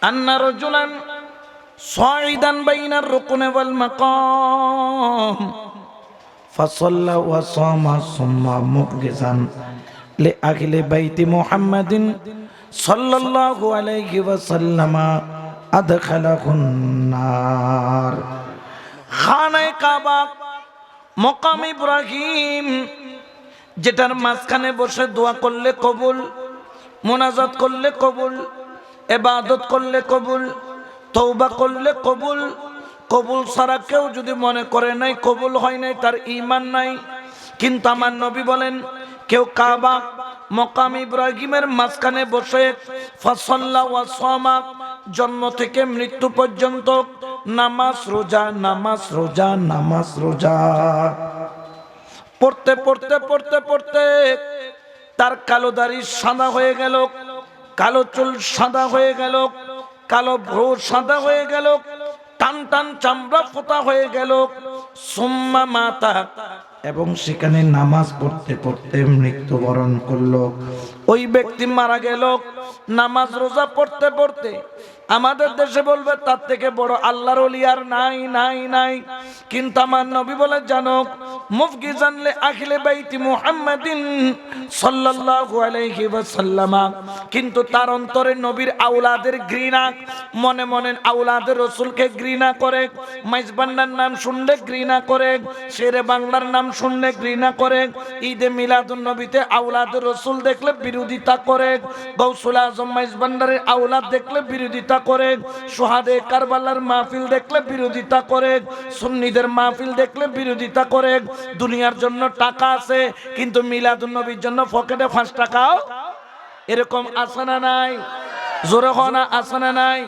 আন্না রাজুলান সাইদান বাইনার রুকন ওয়াল মাকাম ফাসাল্লা ওয়া সামা সুম্মা মুগিজান লিআহলি বাইতি মুহাম্মাদিন সাল্লাল্লাহু আলাইহি ওয়াসাল্লাম আদখালাহুন নার। খানায়ে কাবা, মকাম ইব্রাহিম, যেটার মাঝখানে বসে দোয়া করলে কবুল, মোনাজাত করলে কবুল, ইবাদত করলে কবুল, তওবা করলে কবুল। কবুল ছাড়া কেউ যদি মনে করে নাই কবুল হয় নাই, তার ঈমান নাই। কিন্তু আমার নবী বলেন, কেউ কাবা মকাম ইব্রাহিমের মাঝখানে বসে ফাসাল্লা ওয়া সামা, জন্ম থেকে মৃত্যু পর্যন্ত নামাজ রোজা, নামাজ রোজা, নামাজ রোজা পড়তে পড়তে পড়তে পড়তে তার কালো দাড়ি সাদা হয়ে গেল, কালো চুল সাদা হয়ে গেল, কালো ভ্রু সাদা হয়ে গেল, টান টান চামড়া ফোটা হয়ে গেল। সুম্মা মাতা, এবং সেখানে নামাজ পড়তে পড়তে মৃত্যুবরণ করলো। ওই ব্যক্তি মারা গেল নামাজ রোজা পড়তে পড়তে। আমাদের দেশে বলবে তার থেকে বড় আল্লাহর ওলি আর নাই নাই নাই। কিন্তু আমার নবী বলে, জানো, মুফগিজান লিআহলি বাইতি মুহাম্মাদিন সাল্লাল্লাহু আলাইহি ওয়াসাল্লাম, কিন্তু তার অন্তরে নবীর আওলাদের ঘৃণা, মনে মনে আওলাদের রাসূলকে ঘৃণা করে, মাইজবান্ডার নাম শুনলে ঘৃণা করে, শেরে বাংলার নাম শুনলে ঘৃণা করে, ঈদে মিলাদুন নবীতে আওলাদের রাসূল দেখলে বিরোধিতা করে, গাউসুল আজম মাইজবান্ডারের আওলাদ দেখলে বিরোধিতা করে, শুহাদে কারবালার মাহফিল দেখলে বিরোধিতা করে, সুন্নিদের মাহফিল দেখলে বিরোধিতা করে। দুনিয়ার জন্য টাকা আছে, কিন্তু মিলাদুন নবীর জন্য পকেটে 5 টাকাও এরকম আছে না নাই? জোরে হনা আছে না নাই?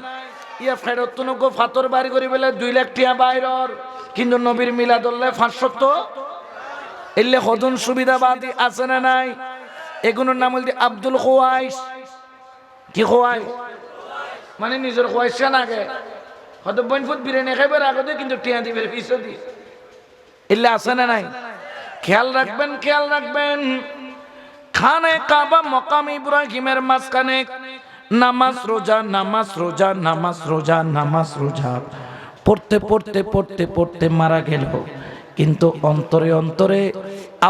ইয়া ফেরত নগো ফাতর বাড়ি করি বলে 2 লাখ টাকা বাইরর, কিন্তু নবীর মিলাদুল্লাহ 500 এলে হদন সুবিধাবাদী আছে না নাই? এগুলোর নাম হল আব্দুল খোয়াইশ। কি খোয়াই মানে নিজের খোয়াইশ আগে হয়তো বইনফুট বিরিয়ানি খাইবার আগে কিন্তু টিয়া দিবে পিছু দিয়ে, এলে আছে না নাই? খেয়াল রাখবেন, খেয়াল রাখবেন। খানায়ে কাবা মকাম ইব্রাহিমের মাঝখানে নামাজ রোজা, নামাজ রোজা, নামাজ রোজা, নামাজ রোজা পড়তে পড়তে পড়তে পড়তে মারা গেল। কিন্তু অন্তরে অন্তরে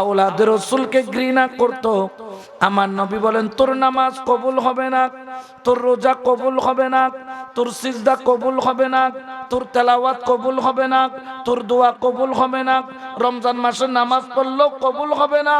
আওলাদের রাসূলকে ঘৃণা করত। আমার নবী বলেন, তোর নামাজ কবুল হবে না, তোর রোজা কবুল হবে না, তোর সিজদা কবুল হবে না, তোর তেলাওয়াত কবুল হবে না, তোর দোয়া কবুল হবে না, রমজান মাসে নামাজ পড়লেও কবুল হবে না,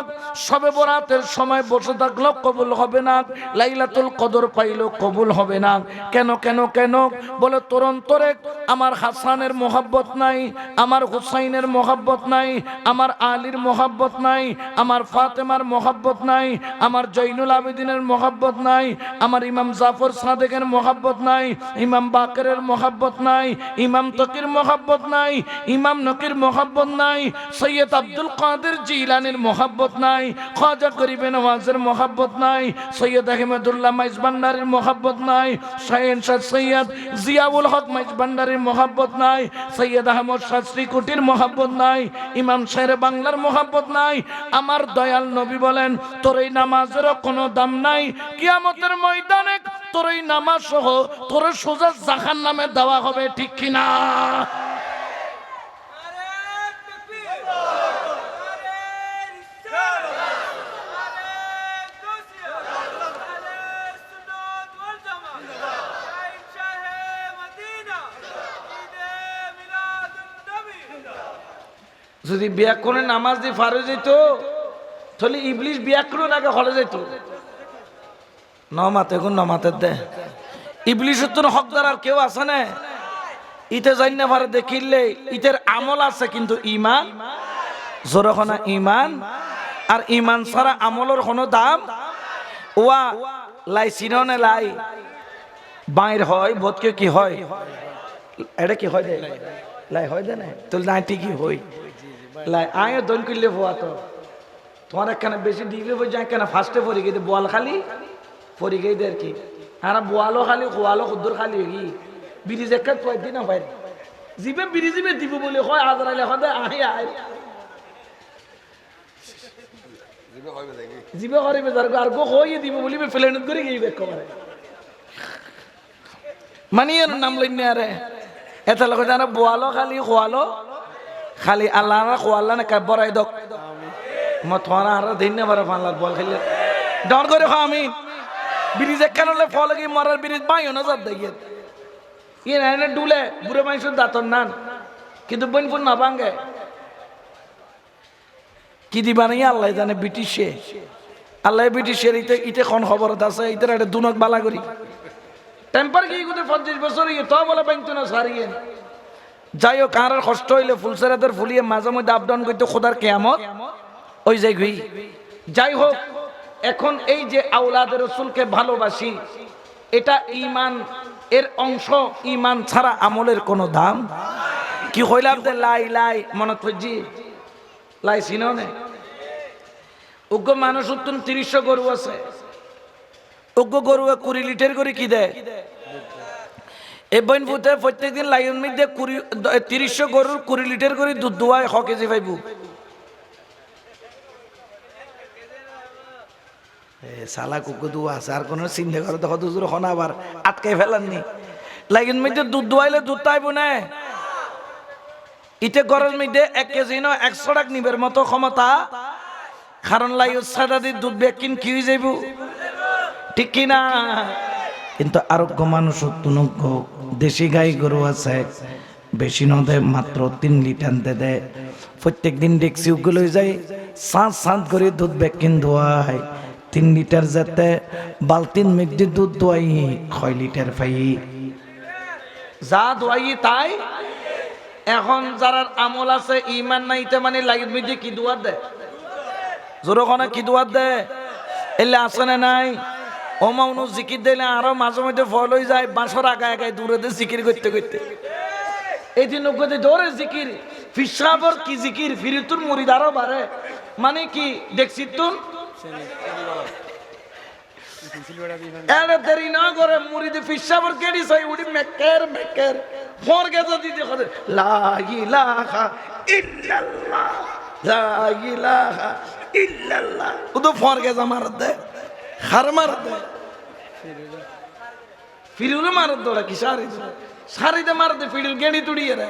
শবে বরাতের সময় বসে থাকলেও কবুল হবে না, লাইলাতুল কদর পাইলেও কবুল হবে না। কেন কেন কেন? বলে, তোর অন্তরে আমার হাসানের মোহাব্বত নাই, আমার হুসাইনের মোহাব্বত নাই, আমার আলীর মোহাব্বত নাই, আমার ফাতেমার মোহাব্বত নাই, আমার জৈনুল আবেদিনের মোহাব্বত নাই, আমার ইমাম জাফর সাদেকের মোহাব্বত নাই, ইমাম বাকেরের মোহাব্বত নাই, ইমাম তকির মোহাব্বত নাই, ইমাম নকির মোহাব্বত নাই, সৈয়দ আব্দুল কাদের জিলানির মোহাব্বত নাই, খাজা গরিবে নওয়াজের মোহাব্বত নাই, সৈয়দ আহমদুল্লাহ মাইজবান্ডারির মোহাব্বত নাই, শাহেন শাহ সৈয়দ জিয়াউল হক মাইজবান্ডারির মোহাব্বত নাই, সৈয়দ আহমদ শাহ শ্রীকুটির মোহাব্বত নাই, ইমাম শেরে বাংলার মোহাব্বত নাই। আমার দয়াল নবী বলেন, তোর এই নামাজেরও কোনো দাম নাই। কিয়ামতের ময়দানে তোর এই নামাজ সহ তোর সোজা জাহান্নামে দেওয়া হবে, ঠিক কিনা? যদি ব্যাকরণে নামাজ দিয়ে ফারে যেত, তাহলে ইবলিশ ব্যাকরণ আগে হলে যেত। নমাতে এখন নমাতের দে ইবলিশের তো হকদার আর কেউ আছে না। ইতে যাই না পারে দেখিলে ইতের আমল আছে, কিন্তু ইমান জোরখনা ইমান, আর ইমান ছাড়া আমলের কোনো দাম ওয়া লাই সিননে লাই বাইর হয় বোধকে কি হয়, এটা কি হয় দে লাই হয় দে না, তো লাই ঠিকই হই লাই আয় দন করলে ভোয়া তো তোমার একখানে বেশি ডিগ্রি বই যায় কেন ফার্স্টে পড়ে গিয়ে বোয়াল খালি পড়ে গিয়ে আর কি, আর বোয়ালো খালি খোয়ালো খুদ্দুর খালি কি ব্রিজ একটা কয় দিন না ভাই জিবে ব্রিজ জিবে দিব বলে হয় আজরাইলে হয় আহে আয় জিবে করিবে যার আর গো হইয়ে দিব বলিবে প্লেনত করে গিয়ে বেক করে মানিয়ে নাম লইনি আরে এটা লোক জানো বোয়ালো খালি খোয়ালো খালি আল্লাহ খোয়াল্লা না কার বড়াই দক মই তোমারা আর দিন না বড় ফানলাত বল খেলে ডর করে খাও আমি ব্রিজ একখানে ফল কি মরার ব্রিজ বাইও না যাত দেখিয়ে ইয়ে না ডুলে বুড়ো মানুষের দাঁতন নান কিন্তু বইনপুর না ভাঙ্গে কি দিবা নাই আল্লাহ জানে ব্রিটিশে আল্লাহ ব্রিটিশের ইতে কোন খবর আছে ইতার একটা দুনক বালা করি টেম্পার কি গুতে 25 বছর ইয়ে তো বলে ব্যাংতো না সারিয়ে যাই হোক আর কষ্ট হইলে ফুলসেরাদের ফুলিয়ে মাঝে মধ্যে আপ ডাউন করতে খোদার কেয়ামত ওই যাই গই যাই হোক এখন এই যে আওলাদের রাসূলকে ভালোবাসি এটা ঈমান এর অংশ ঈমান ছাড়া আমলের কোনো দাম কি হইলাম যে লাই লাই মনে পড়জি লাই চিনো না উগ্র মানুষ উত্তম ৩০০ গরু আছে উগ্র গরু ২০ লিটার করে কি দেয় এই বইন ফুটে প্রত্যেকদিন লাইন মধ্যে ৩০০ গরুর ২০ লিটার করে দুধ দোয়ায় ৬ কেজি পাইব সালা কুকু দুয়া আছে আর কোনো চিন্তা করে দেখো দুজোর খন আবার আটকাই ফেলাননি লাইন মধ্যে দুধ দোয়াইলে দুধ তাইব না ইতে গরুর মধ্যে ১ কেজি ন ১০০ টাকা নিবের মতো ক্ষমতা কারণ লাইও সাদা দিয়ে দুধ বেকিন কি হয়ে যাইব ঠিক কিনা কিন্তু আরোগ্য মানুষ তুনজ্ঞ দেশি গাই গরু আছে বেশি নদে মাত্র ৩ লিটার দেয় প্রত্যেক দিন ডেকসি উগুলো যায় সাঁত করে দুধ বেকিন ধোয়ায় 3 লিটার যেতে বালতিন মেঘদি দুধ দোয়াই ৬ লিটার পাই যা দোয়াই তাই এখন যারা আমল আছে ইমান নাইতে মানে লাইট মধ্যে কি দোয়ার দেয় জোরখানা কি দোয়ার দেয় এলে আসে না নাই ওমাউনু জিকির দিলে আরো মাঝে মধ্যে ফল হয়ে যায় বাঁশর আগায় আগায় দূরে জিকির করতে করতে এই দিন নগদে দৌড়ে জিকির ফিসাবর কি জিকির ফিরিতুর মুরিদ আরো বাড়ে মানে কি দেখছি তুন এর দেরি না করে মুরিদ ফিসাবর কেডি সাই উড়ি মেকের মেকের ফর গেছে দিতে করে লা ইলাহা ইল্লাল্লাহ লা ইলাহা ইল্লাল্লাহ উদো ফর গেছে মার দে হার মার দে ফিরুলে মার দোড়া কি সারিতে মার দে ফিরুল গেড়ি তুড়িয়ে রে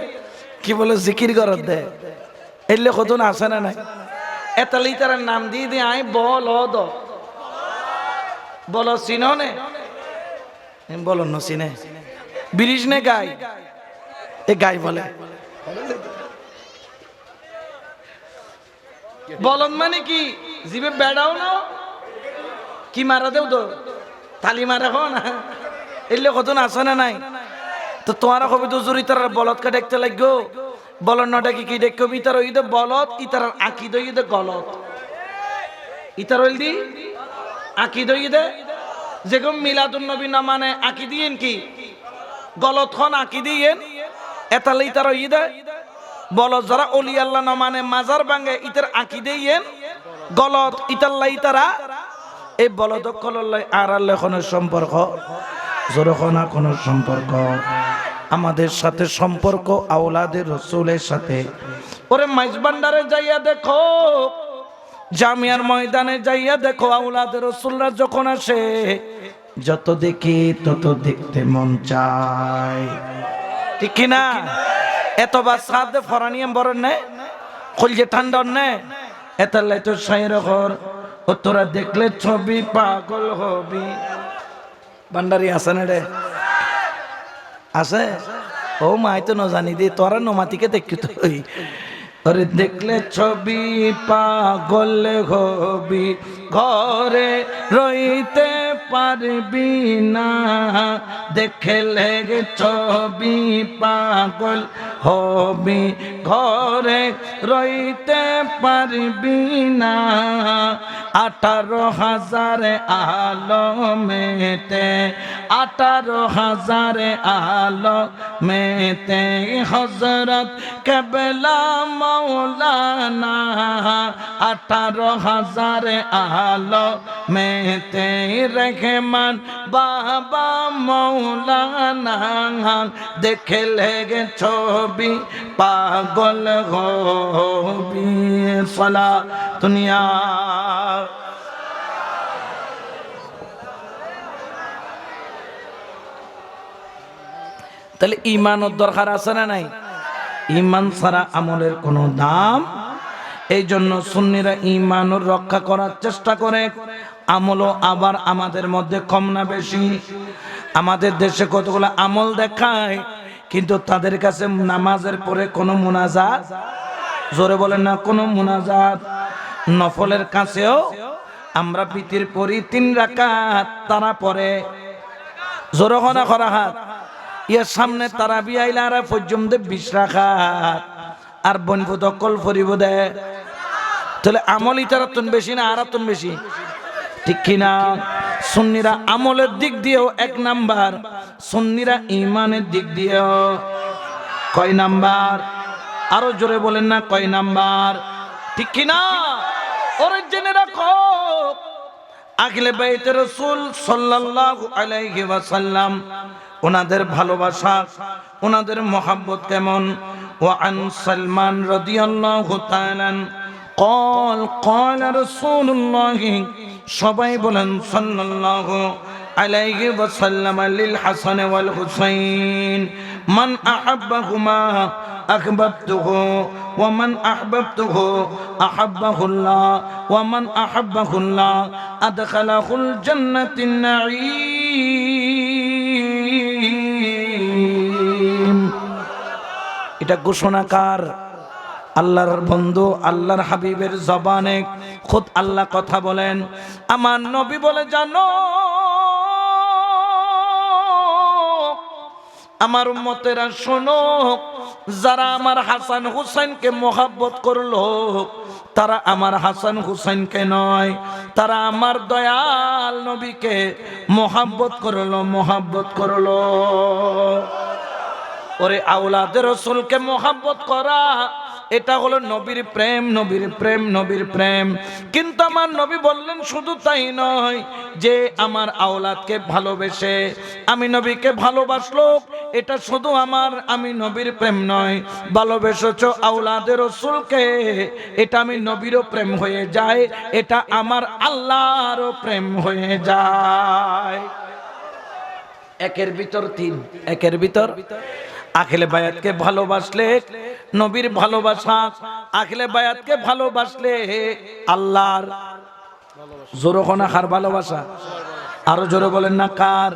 কি বলে জিকির করার দে এলে কত না আসে না নাই এতালি তার নাম দিয়ে দিয়ে আই বল দ বল চিনো নে বলো ন চিনে ব্রিজ নে গাই এ গাই বলে বলন মানে কি জিবে বেড়াও না কি মারা দেও তো তালি মারা হো না এলে কত না আসে না নাই তো তোমার কবি তো জুরি তার বলদকে দেখতে লাগো বলন নটা কি দেখবি তার ওই বলদ ইতার আঁকি দই দে গলত ইতার ওই দি আঁকি দই দে যেরকম মিলাদুন নবী না মানে আঁকি দিয়েন কি গলত খন আঁকি দিয়েন এতালে ইতার ওই দে বলদ যারা অলি আল্লাহ না মানে মাজার ভাঙে ইতার আঁকি দিয়েন গলত ইতাল্লা ইতারা এই বলদ কলল্লাই আর আল্লাহ কোনের সম্পর্ক জোরখনা কোন সম্পর্ক আমাদের সাথে সম্পর্ক আওলাদের রাসূলের সাথে ওরে মাইজ ভান্ডারে যাইয়া দেখো জামিয়ার ময়দানে যাইয়া দেখো আওলাদের রাসূলরা যখন আসে যত দেখি তত দেখতে মন চায় ঠিক কি না এতবার সাদে ফরানিয়ে বড় নে কলজে ঠান্ডা নে এতলাই তো শাইর ঘর ও তোরা দেখলে ছবি পাগল হবি ভান্ডারি আছে না রে আছে ও মাই তো ন জানি দি তোরা নমাতিকে দেখি তো ওরে দেখলে ছবি পাগল হবি ঘরে রইতে পারবি না দেখলে ছবি পাগল হবি ঘরে রইতে পারবি না 18,000 আলমেতে 18,000 আলমেতে হযরত কেবলা মৌলানা 18,000 আলমেতে রহমান বাবা মৌলানা দেখলে ছবি পাগল হবি সালা দুনিয়া তাহলে ইমানের দরকার আছে না নাই? ইমান ছাড়া আমলের কোনো দাম। এই জন্য সুন্নিরা ইমানের রক্ষা করার চেষ্টা করে, আমলও আবার আমাদের মধ্যে কম না বেশি। আমাদের দেশে কতগুলো আমল দেখায়, কিন্তু তাদের কাছে নামাজের পরে কোনো মুনাজাত, জোরে বলেন না, কোনো মুনাজাত। নফলের কাছেও আমরা বিতির পরি 3 রাকাত, তারা পরে জোরে হনা করা হাত ইয়ার সামনে তারা বিয়াইলা আর পর্যন্ত 20 রাকাত আর বনপুত কল ফরিব দে। তাহলে আমল ইতারাতন বেশি না আরাতন বেশি? ঠিক কিনা? সুন্নিরা আমলের দিক দিয়েও 1 নাম্বার, সুন্নিরা ইমানের দিক দিয়েও কয় নাম্বার? আরো জোরে বলেন না, কয় নাম্বার? ঠিক কিনা? ওরে জেনে রাখো, আহলে বাইতে রাসূল সাল্লাল্লাহু আলাইহি ওয়াসাল্লাম, ওনাদের ভালোবাসা, ওনাদের মহব্বত কেমন। ওয়া আন সালমান রাদিয়াল্লাহু তাআলা قال قال رسول الله সবাই বলেন সাল্লাল্লাহু আলাইহি ওয়াসাল্লাম লিল হাসান ওয়াল হুসাইন মান আহাব্বাহুমা আহবাবতুহু ওয়া মান আহবাবতুহু আহাব্বাহুল্লাহ ওয়া মান আহাব্বাহুল্লাহ আদখালাহুল জান্নাতিন নাঈম। এটা ঘোষণাকার আল্লাহর বন্ধু, আল্লাহর হাবিবের জবানে খুদ আল্লাহ কথা বলেন। আমার নবী বলে, জানো আমার উম্মতেরা শোনো, যারা আমার হাসান হুসাইনকে মহব্বত করলো, তারা আমার হাসান হুসাইনকে নয়, তারা আমার দয়াল নবীকে মহব্বত করলো, মহব্বত করলো। ওরে আওলাদের রাসূলকে মহব্বত করা, এটা হলো নবীর প্রেম, নবীর প্রেম, নবীর প্রেম। কিন্তু আমার নবী বললেন শুধু তাই নয়, যে আমার আওলাদকে ভালোবেসে আমি নবীকে ভালোবাসলো, এটা শুধু আমি নবীর প্রেম নয়, ভালোবেসেছ আওলাদের রাসূলকে, এটা আমি নবীরও প্রেম হয়ে যায়, এটা আমার আল্লাহরও প্রেম হয়ে যায়। একের ভিতর 3, একের ভিতর। আহলে বায়াতকে ভালোবাসলে নবীর ভালোবাসা, আহলে বায়াতকে ভালোবাসলে আল্লাহর, জোরে কোনা কার ভালোবাসা? আরো জোরে বলেন না, কার?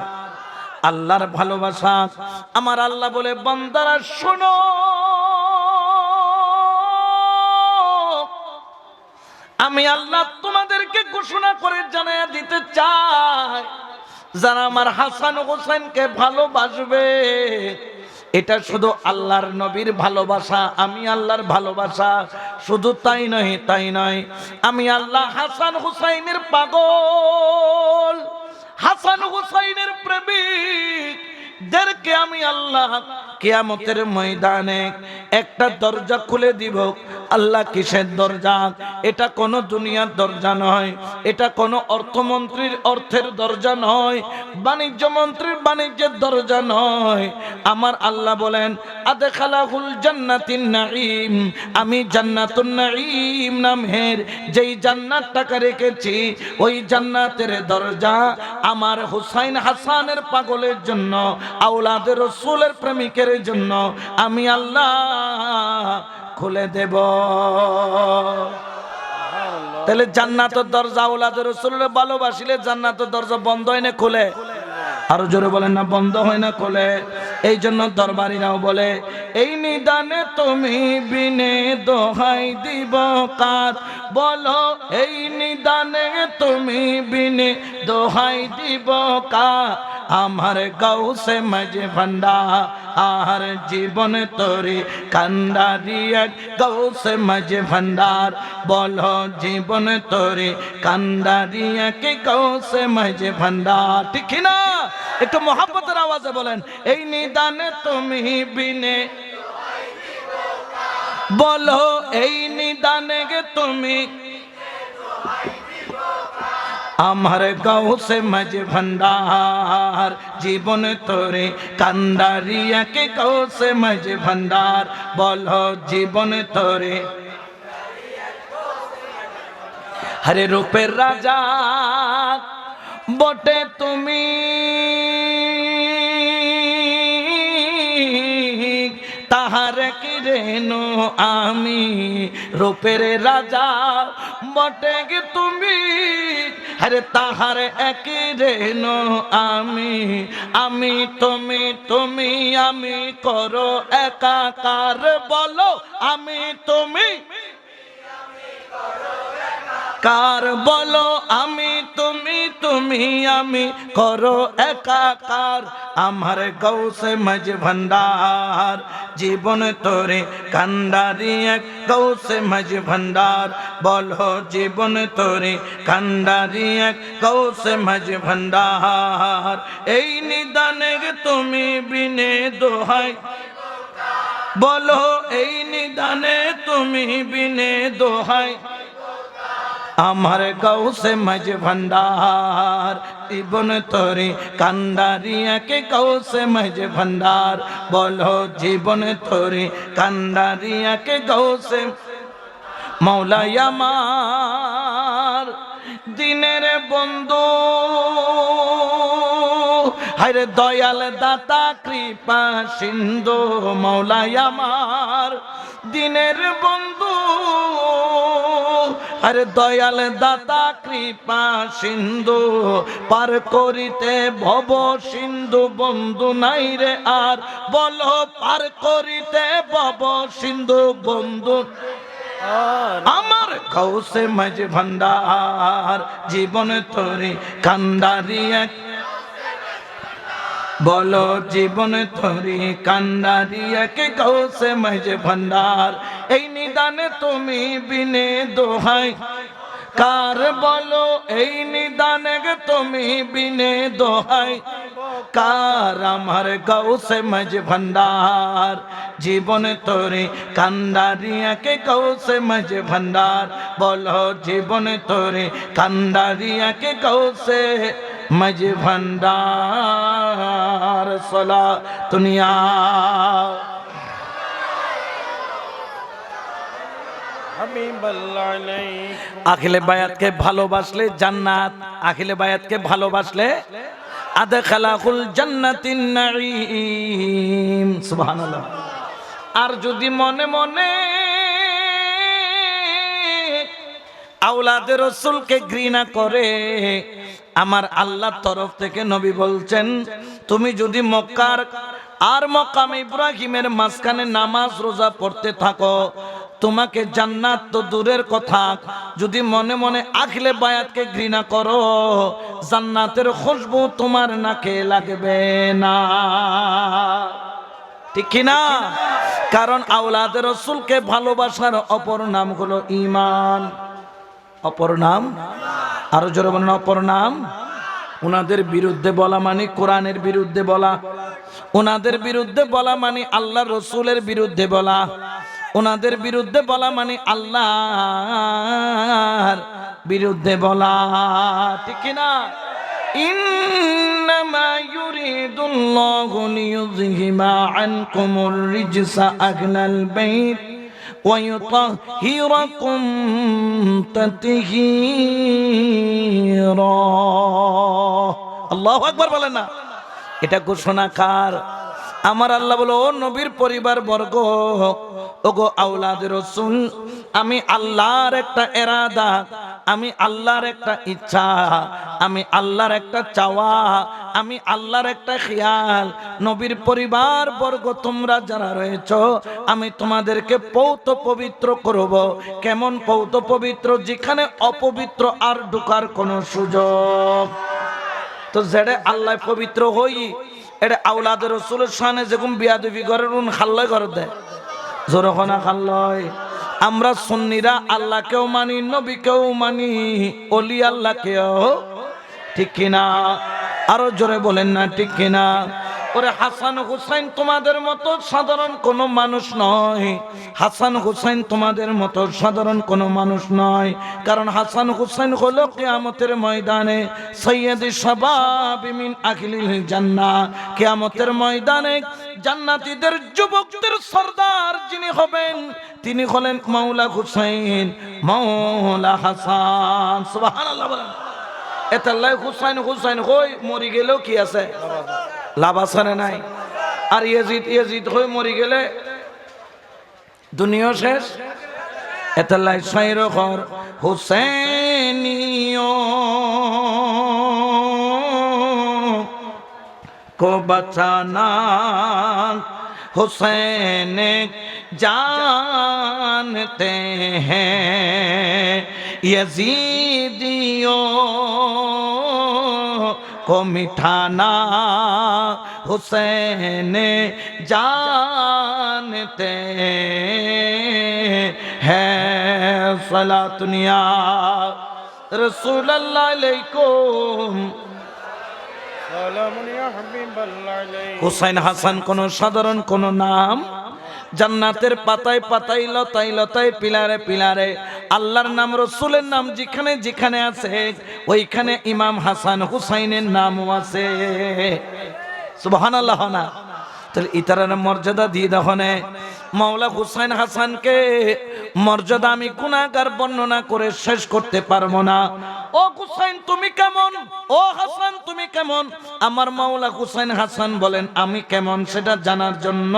আল্লাহর ভালোবাসা। আমার আল্লাহ বলে, বান্দারা শোনো, আমি আল্লাহ তোমাদেরকে ঘোষণা করে জানাইয়া দিতে চাই, যারা আমার হাসান হোসেনকে ভালোবাসবে, এটা শুধু আল্লাহর নবীর ভালোবাসা, আমি আল্লাহর ভালোবাসা। শুধু তাই নয়, তাই নয়, আমি আল্লাহ হাসান হুসাইনের পাগল, হাসান হুসাইনের প্রেমিক দেরকে আমি আল্লাহ কিয়ামতের ময়দানে একটা দরজা খুলে দিব। আল্লাহ কিসের দরজা? এটা কোনো দুনিয়ার দরজা নয়, এটা কোনো অর্থমন্ত্রীর অর্থের দরজা নয়, বাণিজ্য মন্ত্রীর বাণিজ্যের দরজা নয়। আমার আল্লাহ বলেন, আদখালাহুল জান্নাতিন নাঈম, আমি জান্নাতুন নাঈম নামের যেই জান্নাতটাকে রেখেছি, ওই জান্নাতের দরজা আমার হুসাইন হাসানের পাগলের জন্য, আওলাদের রাসূলের প্রেমিকের জন্য আমি আল্লাহ খুলে দেব। তাহলে জান্নাতের দরজা আওলাদের রাসূলের ভালোবাসিলে জান্নাতের দরজা বন্ধ হয় না খোলে? আরো জোরে বলেন না, বন্ধ হয় না খোলে? এই জন্য দরবারিরাও বলে, এই নিদানে তুমি বিনে দোহাই দিব কার, বলো এই নিদানে তুমি বিনে দোহাই দিব কার, আমার গাউসে মাঝে ভান্ডার আর জীবন তোরে কান্ডারিয়া, গাউসে মাঝে ভান্ডার, বলো জীবন তোরে কান্ডারিয়া কে গাউসে মাঝে ভান্ডার। ঠিক না? একটু মোহাব্বতের আওয়াজে বলেন, এই নিদানে তুমি বিনে, বলো এই নিদানে গে তুমি, আমার গাউসে মাঝে ভান্ডার, জীবন তোরে কান্ডারিয়া কে গাউসে মাঝে ভান্ডার, বলো জীবন তোরে। হরে রূপের রাজা বটে তুমি, তাহার কি রেণু আমি রূপের রাজা বটে গে তুমি আরে তাহার একই রেণু আমি তুমি তুমি আমি করো একাকার বলো আমি তুমি কার বলো আমি তুমি তুমি আমি করো একাকার আমার গৌসে মজ ভন্ডার জীবন তোরে কান্ডারি এক গৌসে মজ ভন্ডার বলো জীবন তোরে কান্ডারি এক গৌসে মজ ভন্ডার এই নিদানে তুমি বিনে দোহাই বলো এই নিদানে তুমি বিনে দোহাই আমার গৌসে মজ ভন্ডার জীবন তোরে কান্ডারিয়া কে গৌসে মজ ভন্ডার বলো জীবন তোরে কান্ডারিয়া কে গৌসে মৌলাই আমার দিনের বন্ধু হায়রে দয়াল দাতা কৃপা সিন্ধু মৌলাই আমার দিনের বন্ধু আরে দয়াল দাতা কৃপা সিন্ধু পার করিতে ভব সিন্ধু বন্ধু নাই রে আর বলো পার করিতে ভব সিন্ধু বন্ধু আমার গৌসে মজ ভন্ডার জীবন তোরে কান্ডারি এক বলো জীবন তোরে কান্ডারি এক গৌসে মজ ভন্ডার এই নিদানে তুমি বিনে দোহাই কার বলো এই নিদানে তুমি বিনে দোহাই কার আমার গৌসে মজ ভন্ডার জীবন তোরে কান্ডারিয়া কে গৌসে মজ ভন্ডার বলো জীবন তোরে কান্ডারিয়া কে গৌসে মজ ভন্ডার সলা দুনিয়া আখিলে বায়াতকে ভালোবাসলে জান্নাত আখিলে বায়াতকে ভালোবাসলে আদখালাকুল জান্নাতিন নাঈম সুবহানাল্লাহ আর যদি মনে মনে আওলাদে রাসূলকে ঘৃণা করে আমার আল্লাহর তরফ থেকে নবী বলছেন তুমি যদি মক্কার আর মকাম ইব্রাহিমের মাঝখানে নামাজ রোজা পড়তে থাকো তোমাকে জান্নাত তো দূরের কথা যদি মনে মনে আখিলে বায়াতকে ঘৃণা করো জান্নাতের খুশবু তোমার নাকে লাগবে না ঠিক কি না কারণ আওলাদে রাসূলকে ভালোবাসার অপর নাম হলো ঈমান অপর নাম আরো জোরে বলেন অপর নাম ওনাদের বিরুদ্ধে বলা মানে কোরআনের বিরুদ্ধে বলা ওনাদের বিরুদ্ধে বলা মানে আল্লাহর রাসূলের বিরুদ্ধে বলা ওনাদের বিরুদ্ধে বলা মানে আল্লাহর বিরুদ্ধে বলা ঠিক কি না ইন্নামা ইউরিদুল্লাহু লিইয়ুযহিবা আনকুমুর রিজসা আহলাল বাইত ওয়া ইউতাহহিরাকুম তাতহীরা আল্লাহু আকবার বলেন না এটা ঘোষণা কার আমার আল্লাহ বলো ও নবীর পরিবার বর্গ ওগো আওলাদে রাসূল আমি আল্লাহর একটা ইরাদা আমি আল্লাহর একটা ইচ্ছা আমি আল্লাহর একটা চাওয়া আমি আল্লাহর একটা খেয়াল নবীর পরিবার বর্গ তোমরা যারা রয়েছো আমি তোমাদেরকে পৌত পবিত্র করব কেমন পৌত পবিত্র যেখানে অপবিত্র আর ঢোকার কোনো সুযোগ তো যেটা আল্লাহ পবিত্র হই এটা আওলাদে রাসূলের শানে যেরকম বিয়াদবি করে উন খাল্লয় করে দেয় জোরখনা খাল্লয় আমরা সুন্নিরা আল্লাহকেও মানি নবীকেও মানি ওলি আল্লাহকেও ঠিক কিনা আরো জোরে বলেন না ঠিক কিনা ওরে হাসান হুসাইন তোমাদের মতো সাধারণ কোনো মানুষ নয় হাসান হুসাইন তোমাদের মতো সাধারণ কোনো মানুষ নয় কারণ হাসান হুসাইন হলো কিয়ামতের ময়দানে সৈয়দে শাবাব মিন আহলিল জান্নাহ কিয়ামতের ময়দানে জান্নাতীদের যুবকদের সরদার যিনি হবেন তিনি হলেন মাওলা হুসাইন মাওলা হাসান সুবহানাল্লাহ বলেন এতাল্লাহ হুসাইন হুসাইন হই মরি গেলেও কি আছে লাভ আছে না নাই আর ইয়াজিদ ইয়াজিদ হয়ে মরি গেলে দুনিয়া শেষ এতলাই সাইর ঘর হুসেনিও को बचाना हुसैन जानते हैं यजीदियों को मिठाना हुसैन जानते हैं सलातुनिया रसूलुल्लाह अलैकुम হুসাইন হাসান কোন সাধারণ কোন নাম? জান্নাতের পাতায় পাতায় লতায় লতায় পিলারে পিলারে আল্লাহর নাম রাসূলের নাম যেখানে যেখানে আছে ওইখানে ইমাম হাসান হুসাইনের নামও আছে। সুবহানাল্লাহ না? তাহলে ইতারার মর্যাদা দিয়ে দহনে মাওলা হুসাইন হাসানকে মর্যাদা আমি গুনাহগার বর্ণনা করে শেষ করতে পারবো না। ও হুসাইন তুমি কেমন, ও হাসান তুমি কেমন? আমার মাওলা হুসাইন হাসান বলেন আমি কেমন সেটা জানার জন্য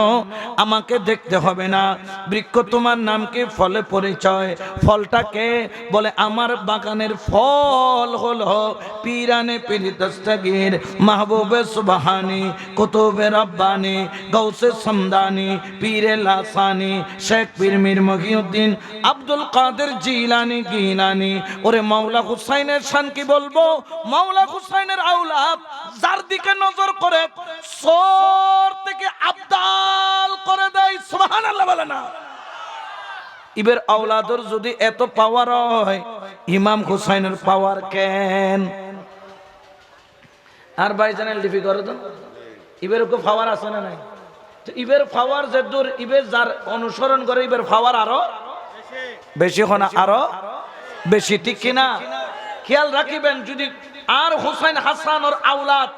আমাকে দেখতে হবে না। বৃক্ষ তোমার নাম কি? ফলে পরিচয়। ফলটাকে বলে আমার বাগানের ফল হলো পীরানে পীর দস্তগীর মাহবুবে সুবহানি কুতুবে রব্বানি গৌসে সমদানি পীরে লাসানি শেখ পীর মীর মহিউদ্দিন আব্দুল কাদের জিলানি গিলানি। ওরে মাওলা হুসাইনের শান কি বলবো? মাওলা হুসাইনের আওলাদ যার দিকে নজর করে সর থেকে আবদাল করে দেয়। সুবহানাল্লাহ বলে না? ইবের আওলাদর যদি এত পাওয়ার হয় ইমাম হুসাইনের পাওয়ার কেন? আর ভাইজানের লিপি করে তো ইবের কো পাওয়ার আছে না নাই? তো ইবের পাওয়ার যে দূর ইবের যার অনুসরণ করে ইবের পাওয়ার আরো বেশি হয়, আরো বেশি, ঠিক কিনা? খেয়াল রাখিবেন যদি আর হুসাইন হাসান ওর আওলাদ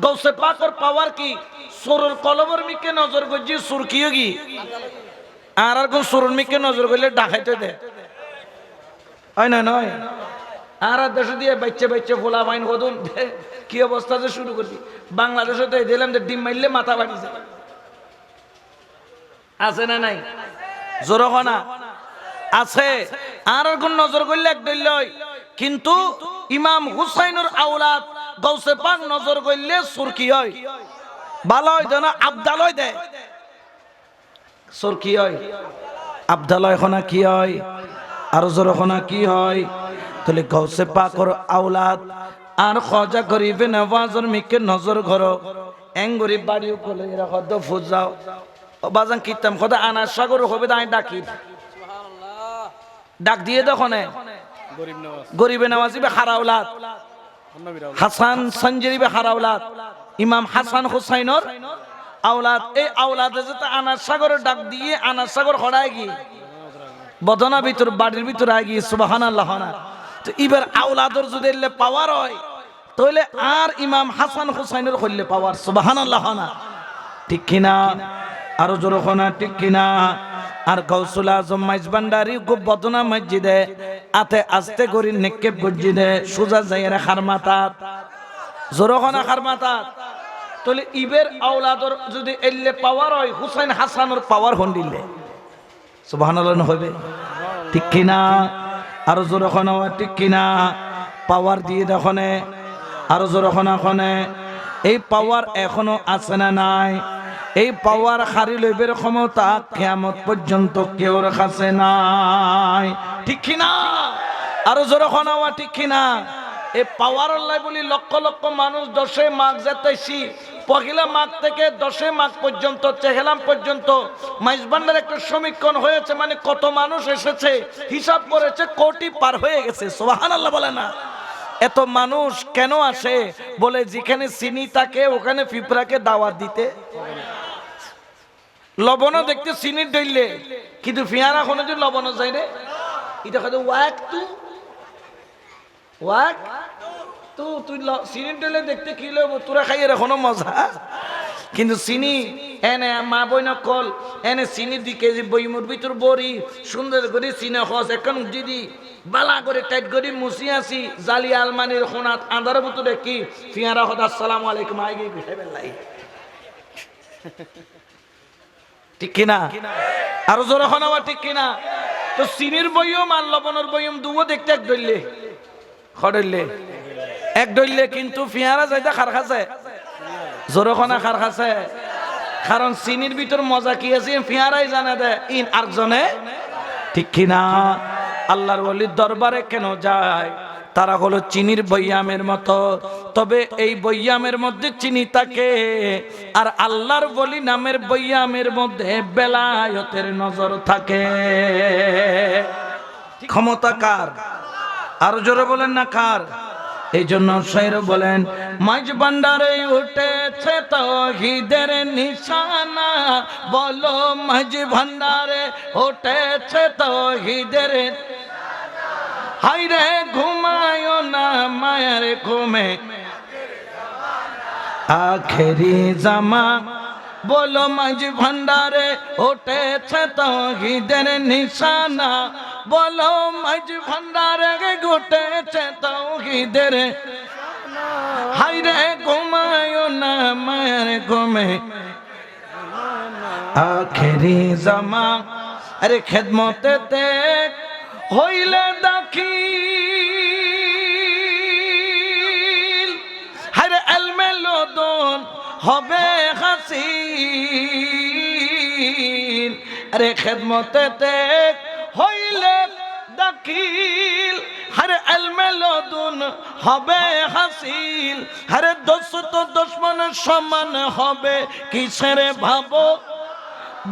গৌসে পাকর পাওয়ার কি সুরুর কলবর মিকে নজর গজি সুর কি কি আর কোন সুরুর মিকে নজর করলে ডাকাইতে দে হয় না? নয় আর দেশে দিয়ে বাচ্চা বাচ্চা ফোলা বাইন কদুন কি অবস্থা যে শুরু করছি। বাংলাদেশে তো দিলাম যে ডিম মারলে মাথা বাড়ি যায়, আছে না নাই? জোরখানা আছে। আর কোন নজর করলে এক দল লয়, কিন্তু ইমাম হুসাইনের আওলাদ গৌসে পাক নজর করলে সুর কি হয়? ভালো হয় না? আবদালয় দেয় সুর কি হয়? আবদালয় খনা কি হয়? আর জোরখানা কি হয়? তাহলে গৌসে পাকর আওলাদ আর খজা গরিবে নওয়াজর মিকে নজর করো এং গরিব বাড়িও কোলে রাখো দ ফুজাও বাজান কিতাম খোদা আনার সাগর হবে দাই ডাকি ডাক দিয়ে দখনে গরিবে নওয়াজিবে হারাউলাদ হাসান সঞ্জরিবে হারাউলাদ ইমাম হাসান হুসাইনর আওলাদ। এই আওলাদে যেতে আনার সাগরের ডাক দিয়ে আনার সাগর হড়ায় গিয়ে বদনা ভিতর বাড়ির ভিতর আয় গিয়ে সুবহানাল্লাহ না? তো এবার আওলাদর যদি পাওয়ার হয় তাহলে আর ইমাম হাসান হুসাইনের হইলে পাওয়ার। সুবহানাল্লাহ না? ঠিক কিনা? আরো জোর না ঠিক কিনা? আর গৌসুল আজম মাইজবান্ডারি গো বদনা মসজিদে আতে আস্তে করি নিক্ষেপ গজ্জিদে সুজা যাইরা খারমাতাত জোরখানা খারমাতাত। তাহলে ইবের আওলাদর যদি এলে পাওয়ার হয় হুসাইন হাসানের পাওয়ার হন্ডিলে সুবহানাল্লাহ হবে, ঠিক কিনা? আরো জোরখানা ঠিক কিনা? পাওয়ার দিয়ে দেখনে আরো জোরখানা খনে এই পাওয়ার এখনো আছে না নাই? এই পাওয়ার হারি লইবের ক্ষমতা কিয়ামত পর্যন্ত কেউর কাছে নাই, ঠিক কিনা? আরো জোরখানা ঠিক কিনা? এই পাওয়ার আল্লাহ বলি লক্ষ লক্ষ মানুষ 10 মাঘ যেতেছি পহিলা মাঘ থেকে 10 মাঘ পর্যন্ত চেহেলাম পর্যন্ত মাইজবান্ডার একটা সমীক্ষণ হয়েছে, মানে কত মানুষ এসেছে হিসাব করেছে কোটি পার হয়ে গেছে। সুবহানাল্লাহ বলে না? এত মানুষ কেন আসে? বলে যেখানে চিনি থাকে ওখানে পিঁপড়াকে দাওয়াত দিতে। লবণও দেখতে চিনির ডইলে কিন্তু ফিয়ারা কোনো যে লবণও যাই রে এটা হয়তো ওয়াক তু ওয়াক তো তুই চিনির ডইলে দেখতে কি লব তোরা খাইয়ে এখনো মজা, কিন্তু চিনি এনে মা বইন কল এনে চিনি 2 কেজি বইমুর ভিতর বড়ি সুন্দর করে চিনি হস এখন যদি বালা করে টাইট করে মুছি আসি জালি আলমানির খোনাত আন্ধারের ভিতরে কি ফিয়ারা হদ আসসালামু আলাইকুম আই গই খাইবেন লাই, ঠিক কিনা? আরো জোরে হনাওয়া ঠিক কিনা? তো চিনির বইম আর লবণের বইম দুও দেখতে এক ডইলে খড়লে এক ডইলে, কিন্তু ফিয়ারা যাইতে খার খাছে জোরে হনা খার খাছে। কারণ চিনির ভিতর মজা কি আছে ফিয়ারাই জানে দে, ইন আরেকজনে ঠিক কিনা? আল্লাহর ওলির দরবারে কেন যায়? তারা হলো চিনির বৈয়ামের মতো, তবে এই বৈয়ামের মধ্যে চিনি থাকে, আর আল্লাহর ওলি নামের বৈয়ামের মধ্যে বেলায়েতের নজর থাকে। ক্ষমতা কার? আরো জোরে বলেন না কার? এই জন্য শায়র বলেন, মাঝ ভান্ডারে উঠেছে তাওহীদের নিশানা, বলো মাঝ ভান্ডারে উঠেছে তাওহীদের, হায়রে ঘুমায় না মায়ের ঘুমে আখেরি জামা, বলো মাঝ ভান্ডারে উঠেছে তাওহীদের নিশানা, বলো মাঝ ভান্ডারে উঠেছে তাওহীদের, হায়রে ঘুমায় না মায়ের ঘুমে আখেরি জামা। আরে খেদমতে হইলে দাখিল, হায়রে এলমে লদন হবে হাসিল। আরে খেদমতে হইলে দাখিল, হায়রে এলমে লদন হবে হাসিল। হায়রে দোস্ত দুশমন সমান হবে কিসের ভাবো,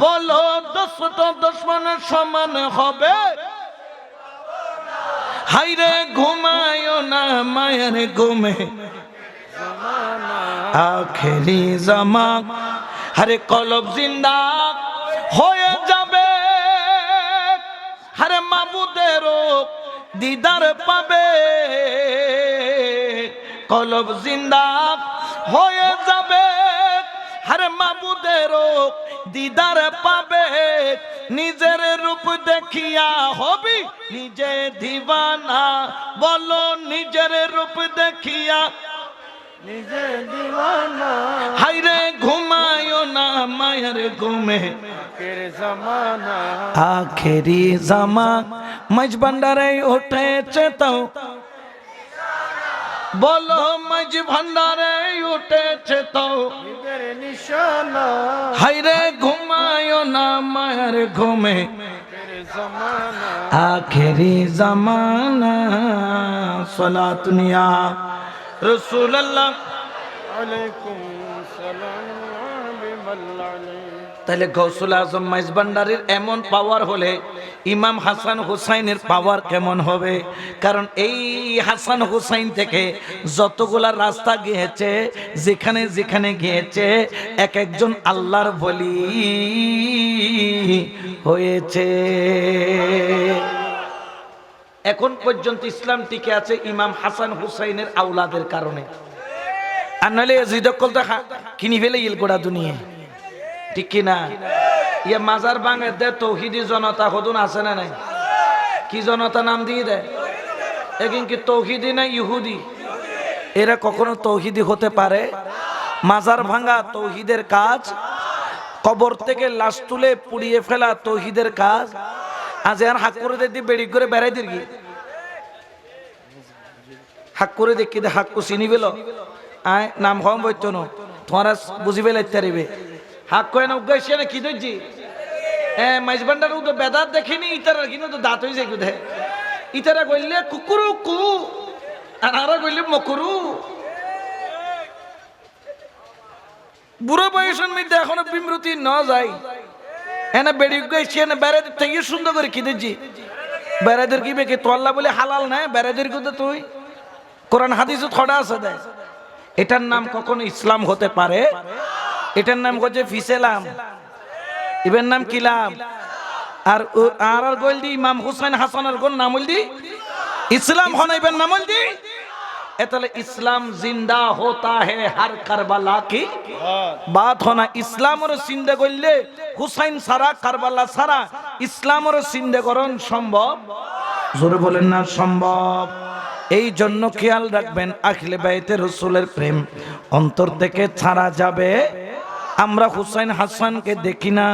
বলো দোস্ত দুশমন সমান হবে, হায়রে ঘুমায় না মায়ের ঘুমে আখেরি জামা। হারে কলব জিন্দা হয়ে যাবে, হারে মাবুদেরও দিদার পাবে, কলব জিন্দা হয়ে যাবে, হারে মাবুদেরও দিদার পাবে। নিজের রূপ দেখিয়া হবি নিজে দিবানা, বলো নিজের রূপ দেখিয়া নিজে দিবানা, হায়রে ঘুমায় না মায়ের ঘুমে আখেরি জামা। মাঝ ভান্ডারে উঠেছে তাও, বলো মাঝ ভান্ডারে উঠেছে তাও নিশানা, হায়রে ঘুমায় না মায়ের ঘুমে আখেরি জামানা। সালাতুন ইয়া রাসূলুল্লাহ আলাইকুম সালাম বিমাল্লাহি। তাহলে গৌসুল আজম মাইজ ভান্ডারীর এমন পাওয়ার হলে ইমাম হাসান হুসাইনের পাওয়ার কেমন হবে? কারণ এই হাসান হুসাইন থেকে যতগুলা রাস্তা গিয়েছে, যেখানে যেখানে গিয়েছে, এক একজন আল্লাহর বলি হয়েছে। এখন পর্যন্ত ইসলাম টিকে আছে ইমাম হাসান হুসাইনের আওলাদের কারণে। আর নইলে জিদকল তো কিনি ফেলে ইল গোড়া দুনিয়া, ঠিক কিনা? ইয়ে মাজার ভাঙে দে তৌহিদি জনতা হদুন আছে না নাই? কি জনতা নাম দিয়ে দেয়? এখন কি তৌহিদি না ইহুদি? এরা কখনো তৌহিদি হতে পারে? মাজার ভাঙা তৌহিদের কাজ, কবর থেকে লাশ তুলে পুড়িয়ে ফেলা তৌহিদের কাজ। আজ আর হাক করে দেখি বেড়ি করে বেড়াই দিবি, হাক করে দেখি দে হাক চিনি পেল আয় নাম কম বইতো না তোমার বুঝি পেলাইতে পারিবে। হাক কয় না উগাইছে না কি ধরছি মাইজ ভান্ডার তো বেদাত দেখিনি, ইতারা কিন্তু তো দাঁত হয়ে যায় কোথায়। ইতারা কইলে কুকুরু কু আর আরা কইলে মকুরু। বুড়ো বয়সের মধ্যে এখনো বিমৃতি ন যায়, এনে বেড়ি গাইছি এনে বেড়াদের থেকে সুন্দর করে কি দেখছি। বেড়াদের কি বেকে তোল্লা বলে হালাল না, বেড়াদের কিন্তু তুই কোরআন হাদিসে থড়া আছে দেয়। এটার নাম কখনো ইসলাম হতে পারে? এটার নাম হচ্ছে ফিসেলাম, ইবের নাম কিলাম। আর আর গোল দি ইমাম হুসাইন হাসানের কোন নাম দি ইসলাম হন, ইবের নাম দি। তাহলে ইসলাম জিন্দা হতা হে হর কারবালা কি বাত হনা। ইসলামের চিন্তা করলে হুসাইন সারা কারবালা সারা ইসলামের চিন্তাকরণ সম্ভব? জোরে বলেন না সম্ভব। এই জন্য খেয়াল রাখবেন, আহলে বাইতে রাসূলের প্রেম অন্তর থেকে ছাড়া যাবে। আমরা হুসাইন হাসানকে দেখি না,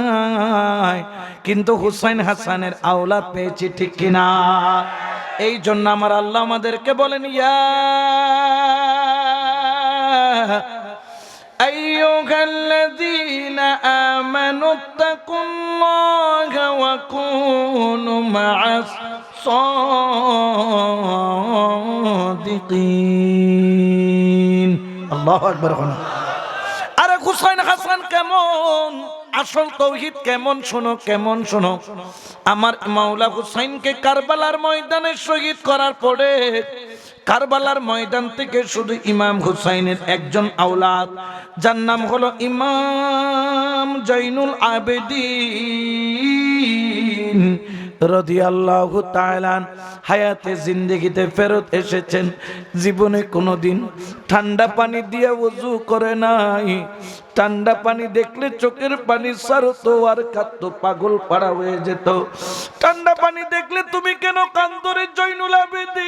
নাই, কিন্তু হুসাইন হাসানের আওলাদ পেয়েছি, ঠিক কিনা? এই জন্য আমার আল্লাহ আমাদেরকে বলেন, ইয়া আইয়ুহাল্লাযীনা আমানুত্তাকুল্লাহা ওয়া কুনু মা'আস সাদিকিন। আল্লাহু আকবার। আরে হুসাইন হাসান কেমন, আসল তৌহিদ কেমন শোনো, কেমন শোনো। আমার মাওলা হুসাইনকে কারবালার ময়দানে শহীদ করার পরে কারবালার ময়দান থেকে শুধু ইমাম হুসাইনের একজন আওলাদ, যার নাম হলো ইমাম জৈনুল আবেদিন রাদিয়াল্লাহু তাআলা হায়াতে জিন্দেগিতে ফেরত এসেছেন। জীবনে কোনোদিন ঠান্ডা পানি দিয়ে ওযু করে নাই। ঠান্ডা পানি দেখলে চোখের পানি সারতো আর কাঁদতো, পাগল পাড়া হয়ে যেত। ঠান্ডা পানি দেখলে তুমি কেন কাঁদো রে জৈনুল আবেদিন?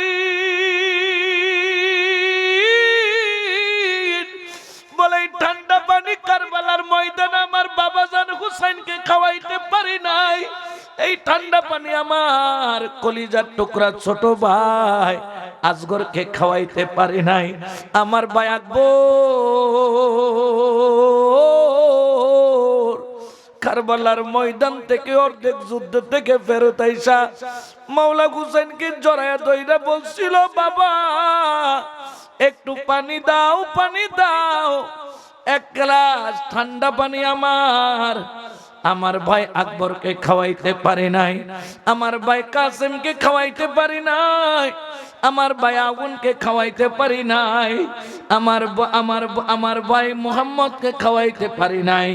বলে ঠান্ডা পানি কারবালার ময়দানে আমার বাবাজান হুসাইনকে খাওয়াইতে পারি নাই। এই ঠান্ডা পানি আমার কলিজার টুকরা ছোট ভাই আসগরকে খাওয়াইতে পারি নাই। আমার ভাই আকবর কারবালার ময়দান থেকে অর্ধেক যুদ্ধ থেকে ফেরত আইসা মাওলা হুসাইনকে জড়ায়া ধইরা বলছিল, বাবা একটু পানি দাও, পানি দাও, এক গ্লাস ঠান্ডা পানি আমার ভাই আকবরকে খাওয়াইতে পারি নাই, আমার ভাই কাসেমকে খাওয়াইতে পারি নাই, আমার ভাই আগুনকে খাওয়াইতে পারি নাই, আমার ভাই মোহাম্মদকে খাওয়াইতে পারি নাই,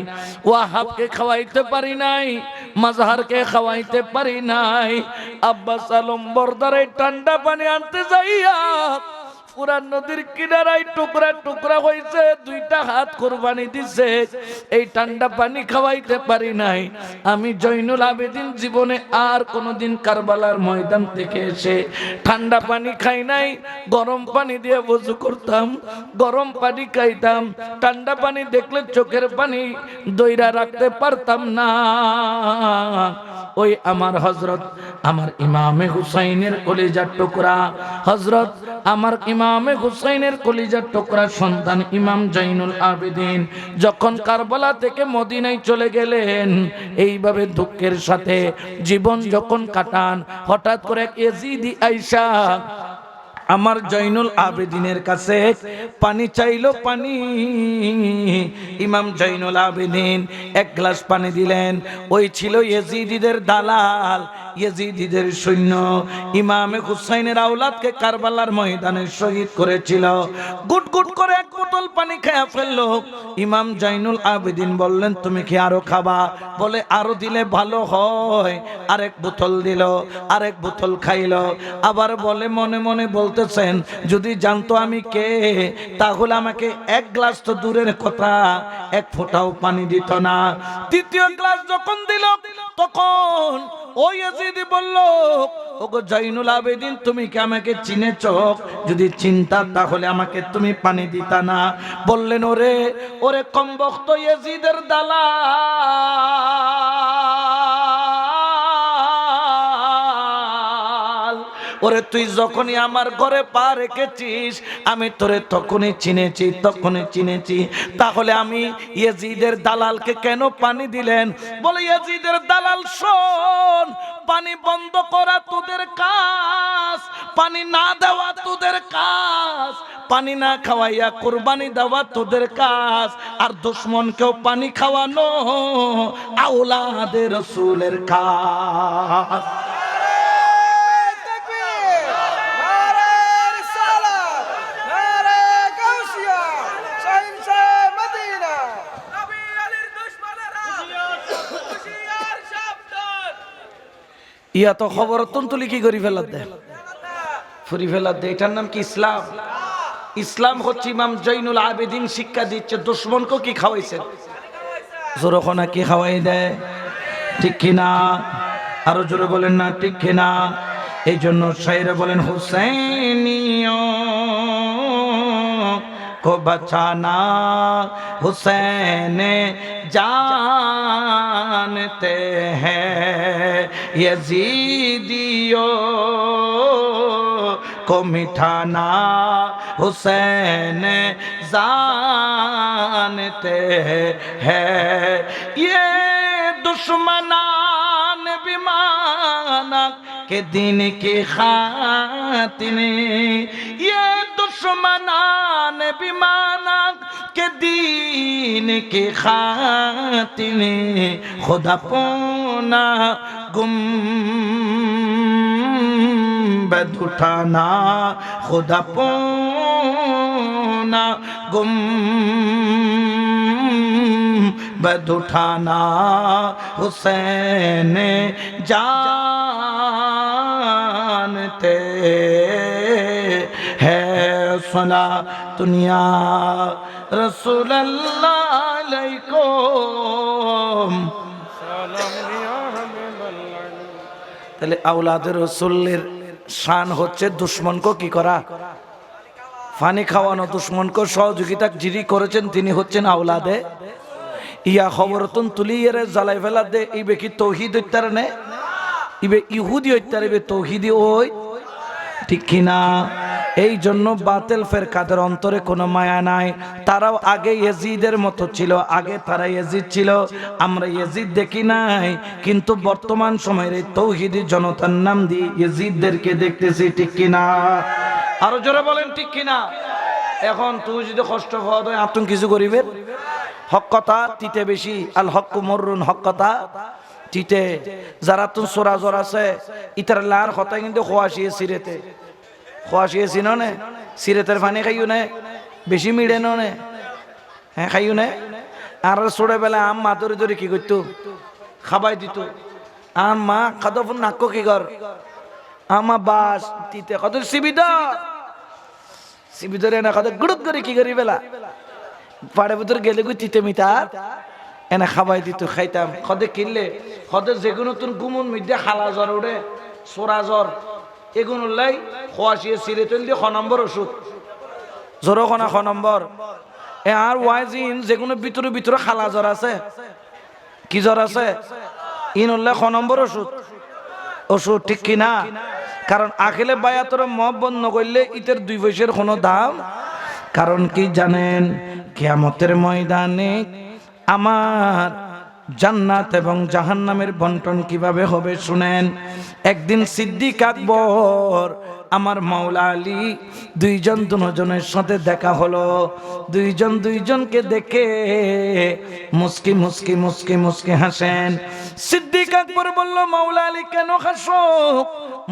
ওয়াহাবকে খাওয়াইতে পারি নাই, মাজহারকে খাওয়াইতে পারি নাই। আব্বাস আলম বরদারে ঠান্ডা পানি আনতে যাইয়া পুরা নদীর কিনারায় টুকরা টুকরা হয়েছে, দুইটা হাত কুরবানি দিছে, এই ঠান্ডা পানি খাওয়াইতে পারি নাই। আমি জৈনুল আবেদিন জীবনে আর কোনোদিন কারবালার ময়দান থেকে এসে ঠান্ডা পানি খাই নাই। গরম পানি দিয়ে ওযু করতাম, গরম পানি খাইতাম। ঠান্ডা পানি দেখলে চোখের পানি দইরা রাখতে পারতাম না। ওই আমার হযরত, আমার ইমামে হুসাইনের কলিজার টুকরা হযরত আমার ইমামে হুসাইনের কলিজার টুকরা সন্তান ইমাম জৈনুল আবেদিন যখন কারবালা থেকে মদিনায় চলে গেলেন, এইভাবে দুঃখের সাথে জীবন যখন কাটান, হঠাৎ করে এক ইয়েজিদি আইসা আমার জৈনুল আবেদিনের কাছে পানি চাইলো, পানি। ইমাম জৈনুল আবেদিন এক গ্লাস পানি দিলেন। ওই ছিল ইয়েজিদিদের দালাল, ইয়েজিদিদের সৈন্য। ইমামে হুসাইনের আওলাদকে কারবালার ময়দানে শহীদ করেছিল। গুট গুট করে এক বোতল পানি খেয়ে ফেললো। ইমাম জৈনুল আবেদিন বললেন, তুমি কি আরো খাবা? বলে আরো দিলে ভালো হয়। আরেক বোতল দিল, আরেক বোতল খাইলো। আবার বলে মনে মনে বলতেছেন, যদি জানতো আমি কে তাহলে আমাকে এক গ্লাস তো দূরের কথা, এক ফোঁটাও পানি দিত না। দ্বিতীয় গ্লাস যখন দিল তখন ওই ইয়াজিদি বলল, ওগো জৈনুল আবেদিন, তুমি কি আমাকে চিনেছো? যদি চিনতা তাহলে আমাকে তুমি পানি দিতা না। বললেন, ওরে ওরে কমবখ্ত ইয়াজিদের দালাল, ওরে তুই যখনই আমার ঘরে পা রেখেছিস আমি তোরে তখনই চিনেছি। তাহলে আমি ইয়াজিদের দালালকে কেন পানি দিলেন? বলে ইয়াজিদের দালাল, শোন, পানি বন্ধ করা তোদের কাজ, পানি না দেওয়া তোদের কাজ, পানি না খাওয়াইয়া কুরবানি দেওয়া তোদের কাজ, আর দুশমনকেও পানি খাওয়ানো আওলাদে রাসূলের কাজ। ইয়া তো খবর তুলি কি করি ফেলার দে, ফুরি ফেলার দে। এটার নাম কি ইসলাম? ইসলাম হচ্ছে ইমাম জৈনুল আবেদিন শিক্ষা দিচ্ছে দুশমনকে কি খাওয়াইছেন, জোরখনা কি খাওয়াই দেয়, ঠিক কিনা? আরো জোরে বলেন না, ঠিক কিনা? এই জন্য শায়েরে বলেন, হুসैनियों को बचाना हुसैन जान जानते हैं यजीदियों को मिठाना हुसैन जानते हैं ये दुश्मनान बिमाना के दिन की खातिर ये दुश्मनान बिमाना के दीन की खातिर खुदा पोना गुम्बद उठाना खुदा पोना गुम्बद उठाना हुसैन जानते हैं सुना दुनिया रसूल अल्लाह अलैकुम তাহলে আওলাদের রসুলের শান হচ্ছে দুশ্মনকে কি করা পানি খাওয়ানো দুশ্মনকে সহযোগিতা যিনি করেছেন তিনি হচ্ছেন আওলাদে ইয়া খবরতন তুলিয়ে জ্বালাই ফেলা দে ইবে কি তৌহিদ হইতারে নে ইবে ইহুদি হইতারে ইবে তৌহিদি ওই ঠিক কিনা এই জন্য বাতিল ফেরকাদের অন্তরে কোনো মায়া নাই তারাও আগে ইয়াজিদের মতো ছিল আগে তারা ইয়াজিদ ছিল আমরা ইয়াজিদ দেখি নাই কিন্তু বর্তমান সময়ের এই তৌহিদি জনতার নাম দিয়ে ইয়াজিদদেরকে দেখতেছি ঠিক কিনা আরো জোরে বলেন ঠিক কিনা এখন তুই যদি কষ্ট পাওয়া হয় আপনি কিছু করিবে হক কথা তিতে বেশি আল হক মররুন হক কথা তিতে যারা তুই সোরা জোর আছে ইতার লার কথা কিন্তু খোয়াশিয়ে সিরেতে খোয়াশিয়েছি নে সিরেতের পানি খাইও নে বেশি মিড়ে নে হ্যাঁ খাইও নে আর ছোটবেলা আম মা ধরে ধরে কি করতো খাবাই দিত আম মা খাদ নাক্য কি কর আমা বাস দিতে কত সিবিধরে না কত গুড়ুত করে কি করি বেলা পাড়ে ভিতর গেলে গুই তিতে মিটার এনে খাবাই দিত খাইতাম খদে কিনলে খদে যেগুলো তুন গুমুন মিডে খালা জ্বর উঠে সোরা জ্বর এগুন লাই খোয়াশিয়ে সিরে তৈল দিয়ে খ নম্বর ওষুধ জ্বর খনা খ নম্বর এ আর ওয়াইজিন যেগুলো ভিতরে ভিতরে খালা জ্বর আছে কি জ্বর আছে ইন উল্লাহ খ নম্বর ওষুধ ওষুধ ঠিক কিনা কারণ আখিলে বায়াতর মহ বন্ধ করলে ইতের 2 পয়সার কোনো দাম কারণ কি জানেন কিয়ামতের ময়দানে আমার জান্নাত এবং জাহান্নামের বন্টন কিভাবে হবে শুনেন একদিন সিদ্দিক আকবর আমার মাওলা আলী দুজনের সাথে দেখা হলো দুইজনকে দেখে মুস্কি মুস্কি মুস্কি মুস্কি হাসেন সিদ্দিক আকবর বলল মাওলা আলী কেন হাসো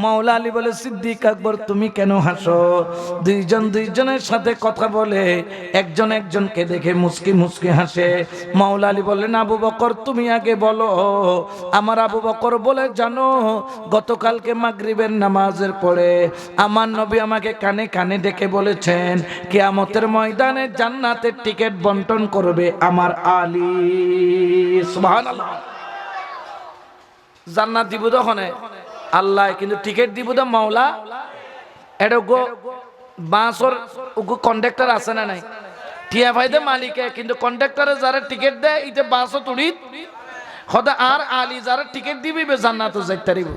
মাওলা আলী বলে সিদ্দিক আকবর তুমি কেন হাসো দুইজনের সাথে কথা বলে একজন একজনকে দেখে মুস্কি মুস্কি হাসে মাওলা আলী বললেন আবু বকর তুমি আগে বলো আমার আবু বকর বলে জানো গতকালকে মাগরিবের নামাজের পরে আমার নবী আমাকে কানে কানে ডেকে বলেছেন কিয়ামতের ময়দানে জান্নাতের টিকিট বন্টন করবে আমার আলী সুবহানাল্লাহ জান্নাত দিব দখনে আল্লাহ কিন্তু টিকিট দিব দা মাওলা এটা গো বাসর গো কন্ডাক্টর আছে না নাই টিয়া ভাইদে মালিকে কিন্তু কন্ডাক্টরে যারা টিকিট দেয় ইতে বাসও তুড়ি খোদা আর আলী যারা টিকিট দিবি বে জান্নাতও যাইতারিব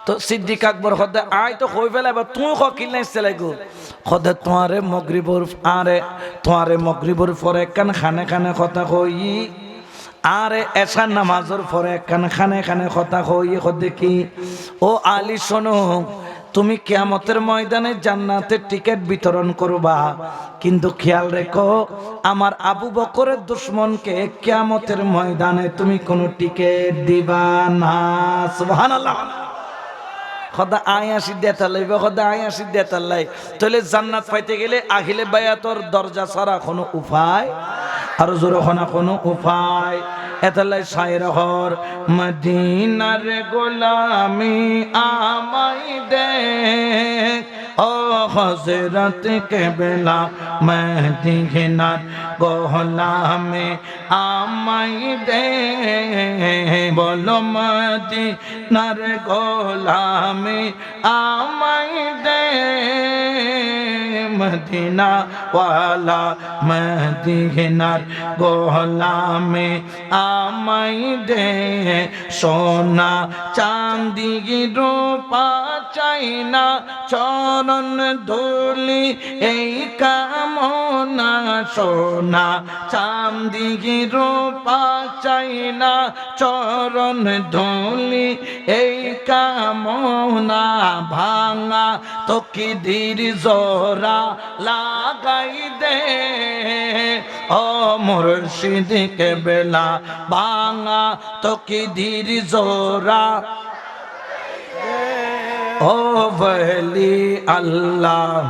তো সিদ্দিক আকবর খোদা আয় তো কই ফেলা এবার তুই কিল নাই গো খোদা তোমারে মগরিবর পরে কান খানে খানে কথা কই আরে এশার নামাজের পরে কান খানে খানে কথা কই খোদে কি ও আলী শোনো তুমি কিয়ামতের ময়দানে জান্নাতের টিকিট বিতরণ করবা কিন্তু খেয়াল রেখো আমার আবু বকরের দুশমনকে কিয়ামতের ময়দানে তুমি কোনো টিকিট দিবা না সুবহানাল্লাহ খোদা আয়াসি দেতা লইবে খোদা আয়াসি দেতা লাই তাহলে জান্নাত পাইতে গেলে আহিলে বায়াতর দরজা ছাড়া কোনো উপায় আর জোর কোনো উপায় এতলাই শায়ের হর মদিনার গোলামি আমাই দে ও হযরত কেবলা মদিনার গোলামি আমাই দে বলো মদিনার গোলামি আমাই দে মদিনা ওয়ালা মদিনার গোলামে আমাই দে সোনা চাঁদি রূপা চাই না চরণ ধুলি এই কামনা সোনা চাঁদি রূপা চাই না চরণ ধুলি এই কামনা ভাঙা তকদীর জোড়া লাগাই দে ও মুর্শিদ কেবলা ভাঙা তকদীর জোড়া ও বলি আল্লাহ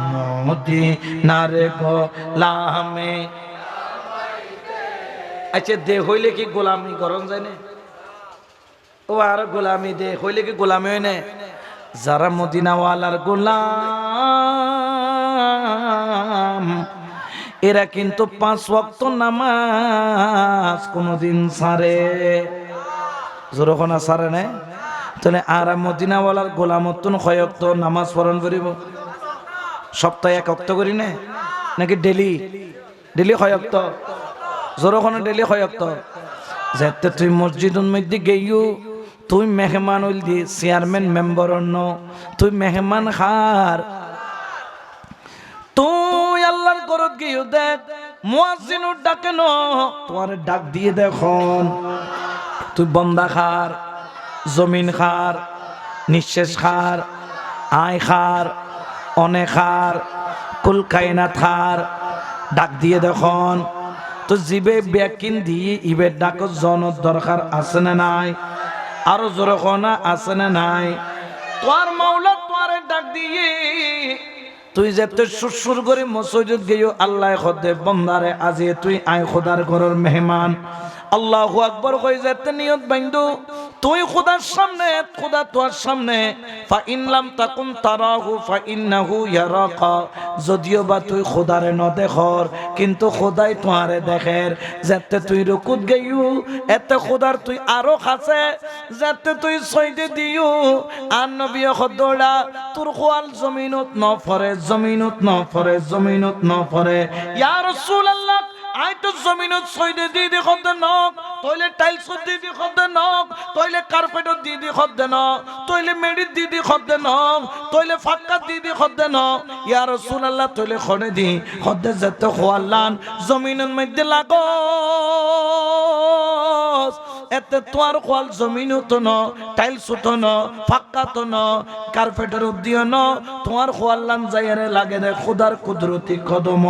মদিনার গোলামে। আচ্ছা দে হইলে কি গোলামি করন যায় না? ও আর গোলামি দে হইলে কি গোলামি হয় না? যারা মদিনাওয়ালার গোলাম এরা কিন্তু 5 ওয়াক্ত নামাজ কোনদিন ছাড়ে, যখন ছাড়ে না। তাহলে আর মদিনাওয়ালার গোলামত্তন কয়ক্ত নামাজ পড়ন করিব? সপ্তাহে 1 ওয়াক্ত করি না নাকি ডেলি ডেলি কয়ক্ত? যখন ডেলি কয়ক্ত যেতে তুই মসজিদের মধ্যে গেইও তুই মেহমান হইল দি চেয়ারম্যান মেম্বার অন্য তুই মেহমান খার তুই আল্লাহর ঘরত গিয়ে দেখ মুয়াজ্জিনুর ডাকে ন তোমার ডাক দিয়ে দেখুন তুই বন্দা খার জমিন খার নিঃশেষ খার আয় খার অনেক খার কুল কায়নাত খার ডাক দিয়ে দেখুন তো জিবে ব্যাকিন দিয়ে ইবে ডাক জনত দরকার আছে না নাই? আরো জোরে কোনা আছে না নাই? তোর মাওলা তোরে ডাক দিয়ে তুই যেতে সুরসুর করে মসজিদ গিয়েও আল্লাহ খোদে বন্দারে আজি তুই আয় খোদার ঘরের মেহমান আল্লাহু আকবার কই যেতে নিয়ত বাইন্দু তুই খোদার সামনে খোদা তোর সামনে ফা ইন লাম তাকুন তারাহু ফা ইন্নাহু ইয়ারাকা যদিও বা তুই খোদারে ন দেখর কিন্তু খোদাই তোরে দেখের যেতে তুই রুকুত গইউ এতে খোদার তুই আরো কাছে যেতে তুই সইদে দিউ আর নবী খোদা তোর খোয়াল জমিনত ন ফরে জমিনত ন ফরে জমিনত ন ফরে ইয়া রাসূলুল্লাহ আই তো জমিনত সইদে দি দি খদ নক তইলে টাইলস দি দি খদ নক তইলে কার্পেট দি দি খদ নক তইলে মেডি দি দি খদ নক তইলে ফাক্কা দি দি খদ নক ইয়া রাসূলুল্লাহ তইলে খনে দি খদ যত খোয়ালান জমিনের মধ্যে লাগো এতে তোর খোয়াল জমিনত ন টাইলস তো ন ফাক্কা তো ন কার্পেটের দিও ন তোমার খোয়ালান যাইরে লাগে দে খোদার কুদরতি কদম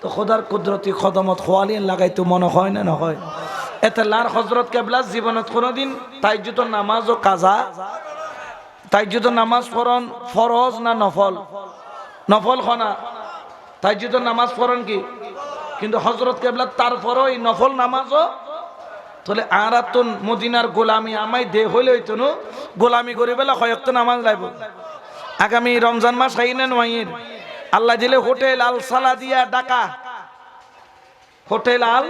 তো খোদার কুদরতি কদমত খোয়ালিন লাগাই তো মনে হয় না হয় এতে লার হযরত কেবলা জীবনত কোনদিন তাহাজ্জুদ নামাজ ও কাজা তাহাজ্জুদ নামাজ পড়ন ফরজ না নফল? নফল খনা তাহাজ্জুদ নামাজ পড়ন কি কিন্তু হযরত কেবলা তারপরও এই নফল নামাজও তাহলে আরাতুন মদিনার গোলামি আমাই দে হইলে হইতো না গোলামি করে বেলা কয়েকত নামাজ লাইব আগামী রমজান মাস খাইনে নয়ের আল্লাহ দিলে হোটেল আল সালাদিয়া ঢাকা হোটেল আল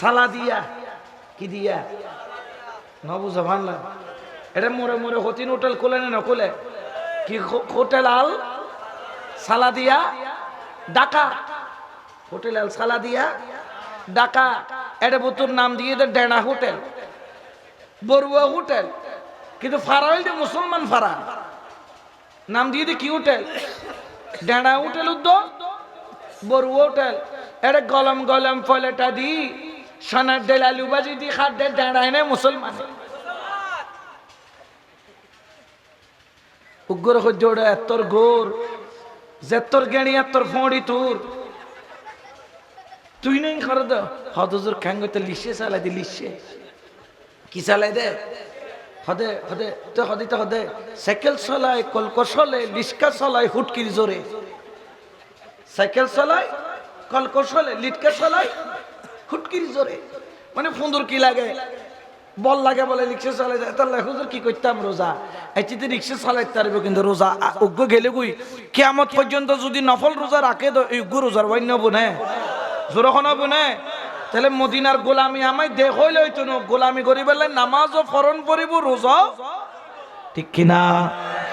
সালাদিয়া কি দিয়া নবুঝা ভাঙলা এটা মোরে মোরে হতিন হোটেল খুলে না খুলে কি হোটেল আল সালাদিয়া ঢাকা হোটেল আল সালাদিয়া ঢাকা এটা বুতুর নাম দিয়ে দে ডেনা হোটেল বড়ুয়া হোটেল কিন্তু ফারা হইল মুসলমান ফারা নাম দিয়ে দে কি হোটেল ডেনা হোটেল উদ্যোগ বড়ুয়া হোটেল এটা গলম গলম ফলেটা দি সোনার ডেল আলু বাজি দি খাদ্য ডেড়ায় না মুসলমান উগ্র হজ্জোড়ে এত্তর গোর যেত্তর গেড়ি এত্তর ফোঁড়ি তুর তুই নেই খর দে হদজুর খাঙ্গতে লিশে চালাই দি লিশে কি চালাই দে হদে হদে তো হদে তো হদে সাইকেল চলাই কলকসলে লিস্কা চলাই হুটকির জোরে সাইকেল চলাই কলকসলে লিটকা চলাই হুটকির জোরে মানে ফুন্দুর কি লাগে বল লাগে বলে রিক্সা চালাই যায় তাহলে হুজুর কি করতাম রোজা এটিতে রিক্সা চালাইতে পারবে কিন্তু রোজা উগ্র গেলে গুই কিয়ামত পর্যন্ত যদি নফল রোজা রাখে তো উগ্র রোজার বন্য বুনে জোরখন বুনে তাহলে মদিনার গোলামি আমায় দেখ হইলে হইতো না গোলামি করি বেলায় নামাজও ফরন পড়িব রোজা ঠিক কিনা